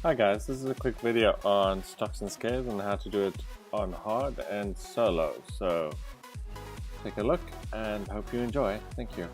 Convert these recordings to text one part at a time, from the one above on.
Hi guys, this is a quick video on stocks and scares and how to do it on hard and solo. So take a look and hope you enjoy. Thank you.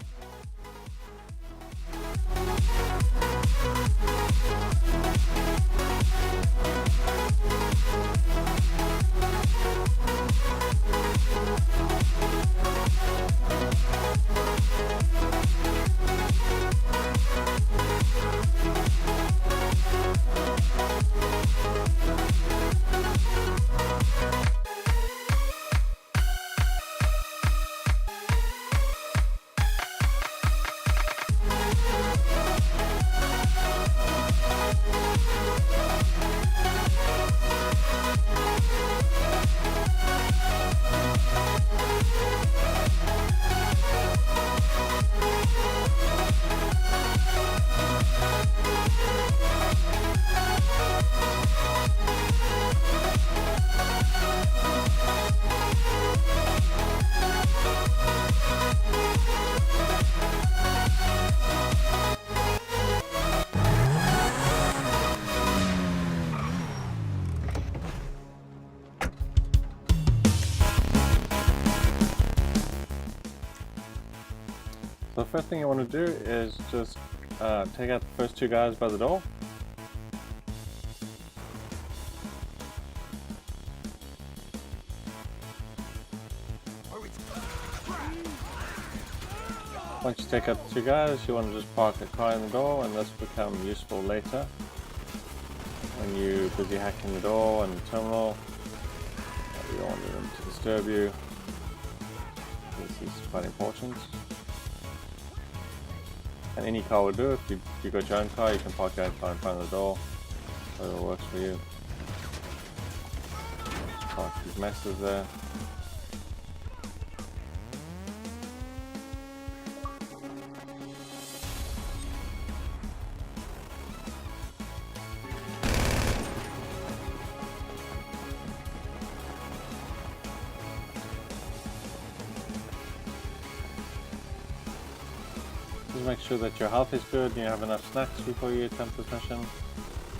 So the first thing you want to do is just take out the first two guys by the door. Once you take out the two guys, you want to just park a car in the door, and this will become useful later when you're busy hacking the door and the terminal. You don't want them to disturb you. This is quite important. And any car will do. If you got your own car, you can park your own car in front of the door, so it works for you. Just park these messes there. Just make sure that your health is good and you have enough snacks before you attempt this mission,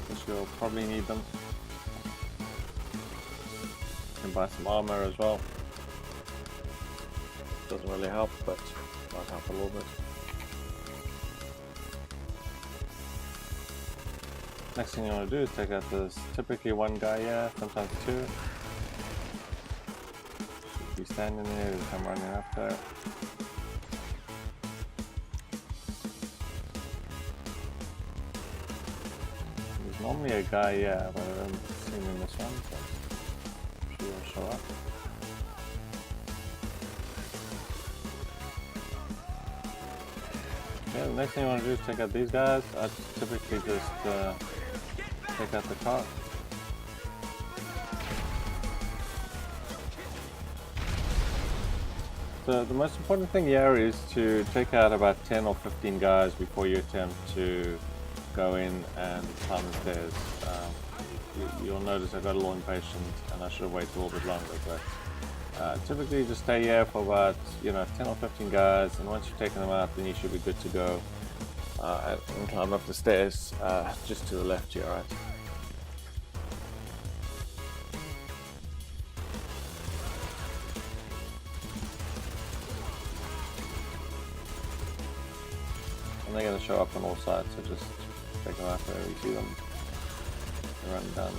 because you'll probably need them. You can buy some armor as well. Doesn't really help, but might help a little bit. Next thing you want to do is take out this, typically one guy here, sometimes two. If you stand in there, you come running up there. Normally a guy, yeah, but I haven't seen him in this one, so I'm sure he'll show up. Okay, the next thing you want to do is take out these guys. I typically just take out the cart. So the most important thing here is to take out about 10 or 15 guys before you attempt to go in and climb the stairs. You'll notice I got a little impatient and I should have waited a little bit longer, but typically just stay here for about 10 or 15 guys, and once you've taken them out, then you should be good to go and climb up the stairs just to the left to your right. And they're going to show up on all sides, so just take them out there. You see them running down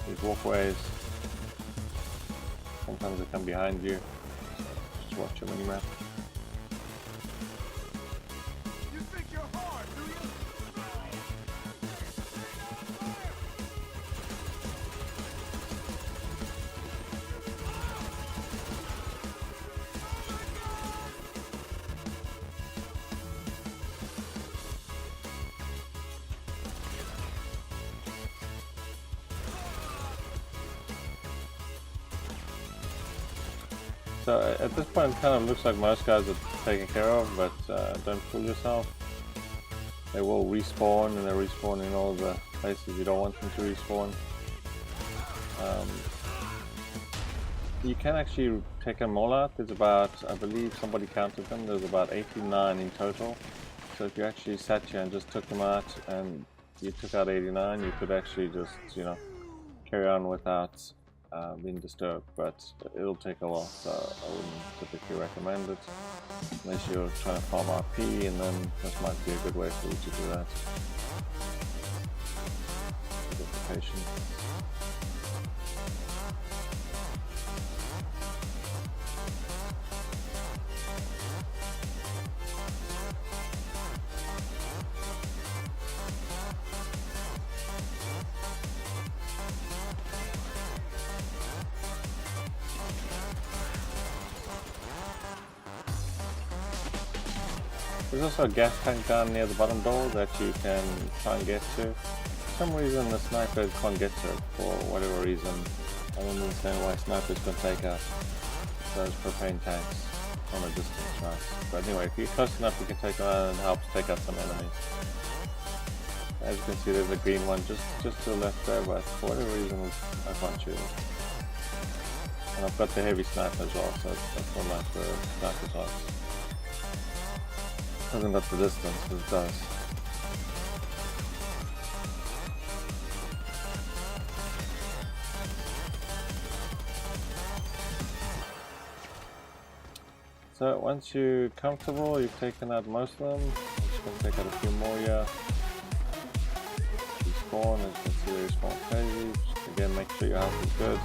these walkways. Sometimes they come behind you, so just watch your mini map. You think you're hard, do you? So at this point it kind of looks like most guys are taken care of, but don't fool yourself. They will respawn, and they respawn in all the places you don't want them to respawn. You can actually take them all out. There's about, I believe somebody counted them, there's about 89 in total. So if you actually sat here and just took them out and you took out 89, you could actually just, you know, carry on without being disturbed, but it'll take a while, so I wouldn't typically recommend it unless you're trying to farm RP, and then this might be a good way for you to do that. Get the patience. There's also a gas tank down near the bottom door that you can try and get to. For some reason the sniper can't get to it, for whatever reason. I don't understand why snipers can take out those propane tanks from a distance, right? But anyway, if you're close enough you can take them out and help take out some enemies. As you can see there's a green one just to the left there, but for whatever reason I can't shoot it. And I've got the heavy sniper as well, so that's one nice for sniper shots. Hasn't got the distance, but it does. So once you're comfortable, you've taken out most of them. I'm just going to take out a few more here. Respawn, as you can see they respawn crazy. Just again, make sure your health is good.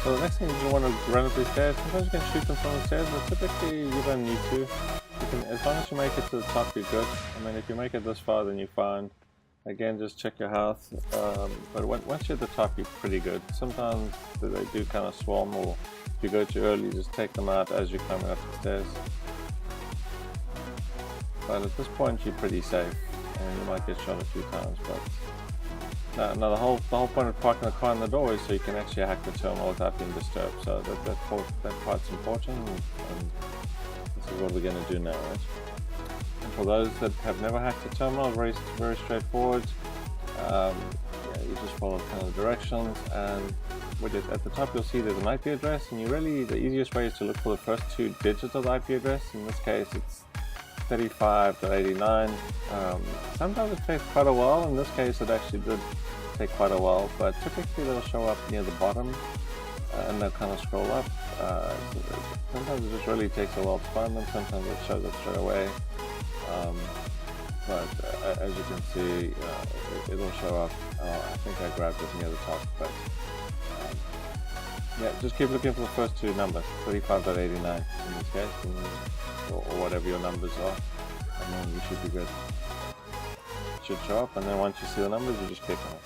So the next thing is you want to run up these stairs. Sometimes you can shoot them from the stairs, but typically you don't need to. You can, as long as you make it to the top, you're good. I mean, if you make it this far, then you're fine. Again, just check your health. But once you're at the top, you're pretty good. Sometimes they do kind of swarm, or if you go too early, just take them out as you're coming up the stairs. But at this point, you're pretty safe, and you might get shot a few times. But no, the whole point of parking the car in the door is so you can actually hack the terminal without being disturbed. So that part's important, and this is what we're going to do now, right? And for those that have never hacked the terminal, very straightforward. You just follow kind of the directions, and at the top you'll see there's an IP address, and the easiest way is to look for the first two digits of the IP address. In this case, it's 35.89. Sometimes it takes quite a while. In this case, it actually did take quite a while, but typically they'll show up near the bottom, and they'll kind of scroll up. Sometimes it just really takes a while to find them. Sometimes it shows up straight away. But as you can see, it'll show up. I think I grabbed it near the top, but yeah, just keep looking for the first two numbers, 35.89 in this case, or whatever your numbers are, and then you should be good. It should show up, and then once you see the numbers, you just click on it.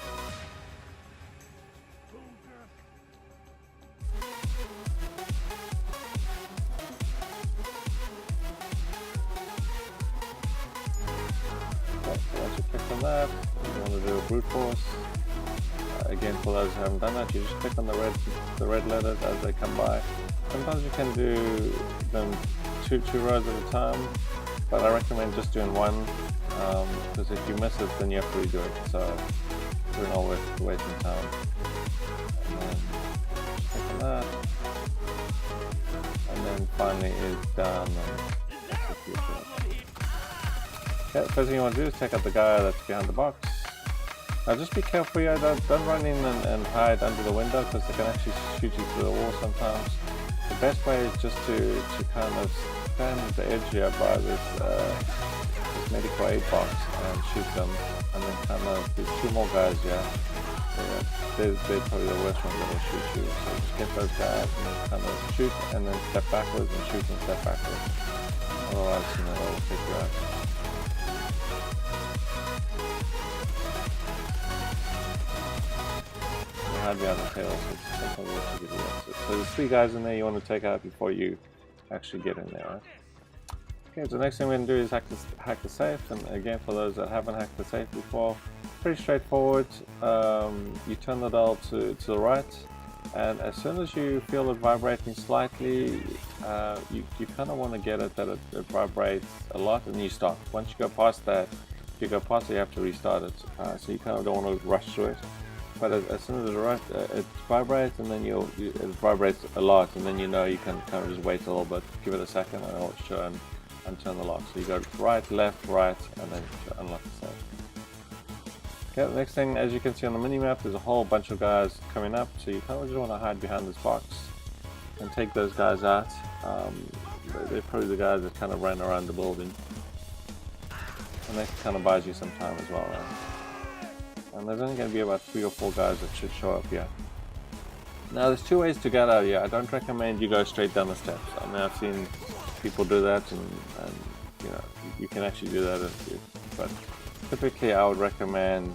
Okay, so once you click on that, you want to do a brute force. Again, for those who haven't done that, you just click on the red letters as they come by. Sometimes you can do them two rows at a time, but I recommend just doing one, because if you miss it, then you have to redo it. So doing all wasting time. And then just click on that, and then finally is done and execute it. Okay, the first thing you want to do is take out the guy that's behind the box. Now just be careful here, don't run in and hide under the window, because they can actually shoot you through the wall sometimes. The best way is just to kind of stand at the edge here by this medical aid box and shoot them, and then kind of there's 2 more guys here. Yeah, they're probably the worst ones that will shoot you. So just get those guys and then kind of shoot and then step backwards and shoot and step backwards. Otherwise, you know, they'll take you out. You hide behind the tail, so it's something what you can do. So there's 3 guys in there you want to take out before you actually get in there, right? Okay, so the next thing we're going to do is hack the safe, and again, for those that haven't hacked the safe before, pretty straightforward. You turn the dial to the right, and as soon as you feel it vibrating slightly, you kind of want to get it that it vibrates a lot, and you stop. Once you go past that, if you go past it, you have to restart it. So you kind of don't want to rush through it. But as soon as it vibrates, and then it vibrates a lot, and then you know you can kind of just wait a little bit, give it a second, and it'll show and turn the lock. So you go right, left, right, and then unlock the safe. Okay, the next thing, as you can see on the mini-map, there's a whole bunch of guys coming up, so you kind of just want to hide behind this box and take those guys out. They're probably the guys that kind of ran around the building, and that kind of buys you some time as well, right? And there's only going to be about 3 or 4 guys that should show up here. Now there's 2 ways to get out of here. I don't recommend you go straight down the steps. I mean, I've seen people do that, and you know, you can actually do that but typically I would recommend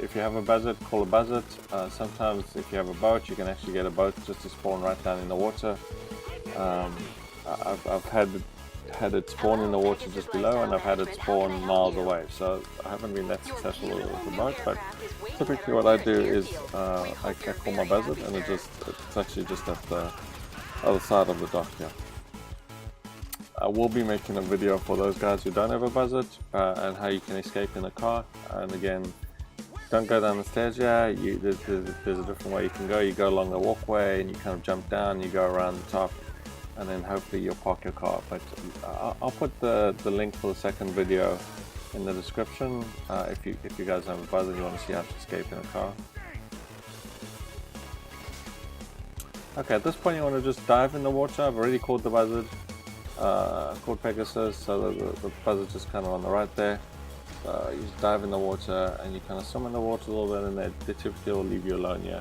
if you have a Buzzard, call a Buzzard. Sometimes if you have a boat, you can actually get a boat just to spawn right down in the water. I've had it spawn in the water just below, and I've had it spawn miles away, so I haven't been that successful with the boat. But typically what I do is I call my Buzzard, and it's actually just at the other side of the dock here. I will be making a video for those guys who don't have a Buzzard, and how you can escape in a car. And again, don't go down the stairs here. There's a different way you can go. You go along the walkway and you kind of jump down, you go around the top, and then hopefully you'll park your car. But I'll put the link for the second video in the description if you guys have a Buzzard and you want to see how to escape in a car. Okay, at this point you want to just dive in the water. I've already caught the Buzzard, called Pegasus, so the Buzzard's just kind of on the right there. So you just dive in the water and you kind of swim in the water a little bit, and they typically will leave you alone here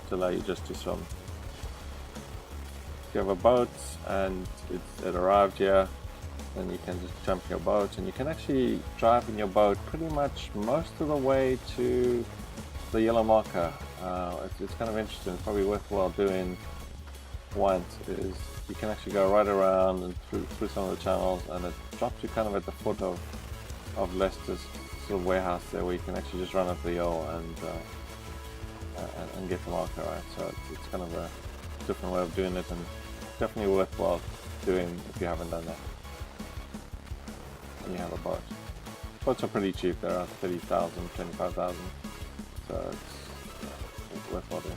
to allow you just to swim. If you have a boat and it arrived here, then you can just jump in your boat, and you can actually drive in your boat pretty much most of the way to the yellow marker. It's kind of interesting. It's probably worthwhile doing once. Is you can actually go right around and through some of the channels, and it drops you kind of at the foot of Leicester's sort of warehouse there, where you can actually just run up the hill and get the marker, right? So it's kind of a different way of doing it, and definitely worthwhile doing if you haven't done that and you have a boat. Boats are pretty cheap. They're around 30,000, 25,000, so it's worthwhile doing.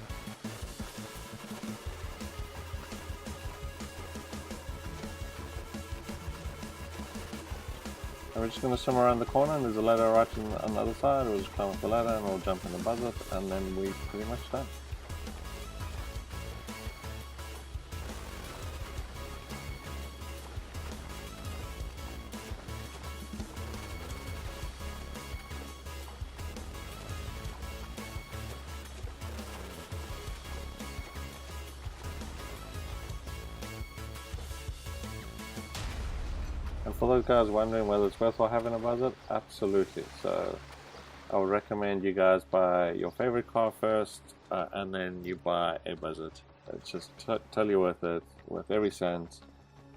And we're just going to swim around the corner, and there's a ladder right on the other side. We'll just climb up the ladder and we'll jump in the Buzzard, and then we're pretty much done. And for those guys wondering whether it's worthwhile having a Buzzard, absolutely. So I would recommend you guys buy your favorite car first, and then you buy a Buzzard. It's just totally worth it, worth every cent.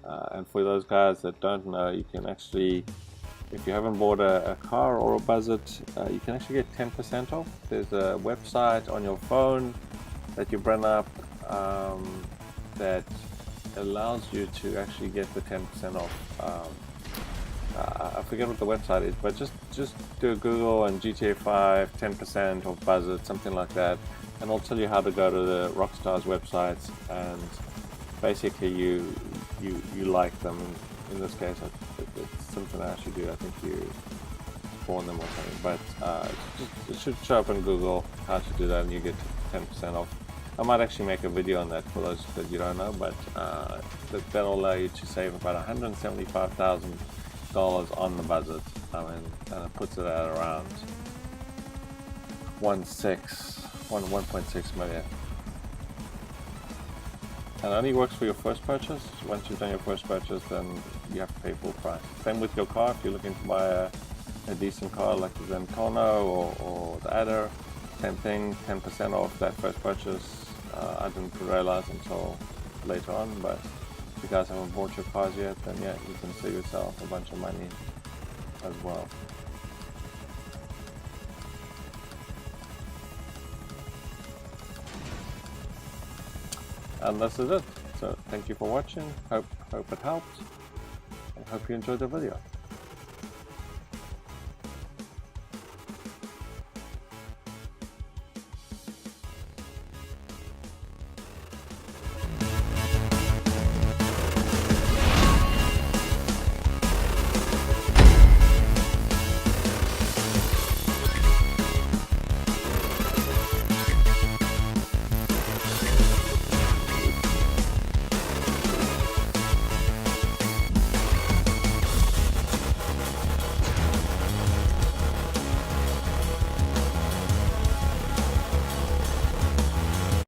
And for those guys that don't know, you can actually, if you haven't bought a car or a Buzzard, you can actually get 10% off. There's a website on your phone that you bring up that allows you to actually get the 10% off. I forget what the website is, but just do a Google and GTA5 10% of Buzzard, something like that, and it'll tell you how to go to the Rockstar's websites, and basically you like them. In this case, it's something I actually do. I think you spawn them or something, but it should show up on Google how to do that, and you get 10% off. I might actually make a video on that for those that you don't know, but that'll allow you to save about 175,000 on the Buzzard. I mean, and it puts it at around 1.6 million. And it only works for your first purchase. Once you've done your first purchase, then you have to pay full price. Same with your car. If you're looking to buy a decent car like the Zentono or the Adder, same thing, 10% off that first purchase. I didn't realize until later on, but if you guys haven't bought your cars yet, then yeah, you can save yourself a bunch of money as well. And this is it. So thank you for watching. Hope it helped, and hope you enjoyed the video.